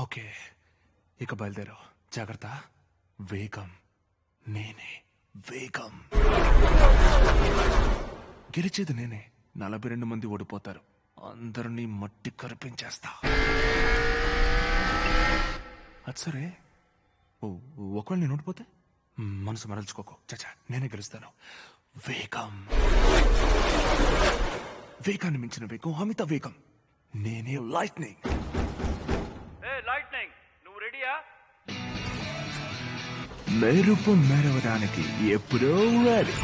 Okay, ఇక బయలుదేరు. జాగ్రత్త. వేగం నేనే, వేగం. గెలిచేది నేనే. 42 మంది ఓడిపోతారు. అందరినీ మట్టి కరిపించేస్తా. అది సరే, ఒకవేళ నేను ఓడిపోతే మనసు మరల్చుకోకు. చచ్చా, నేనే గెలుస్తాను. వేగం, వేగాన్ని మించిన వేగం, అమిత వేగం. నేనే లైట్నింగ్. లైట్నింగ్, నువ్వు రెడీయా? మెరుపు మెరవడానికి ఎప్పుడో రెడీ.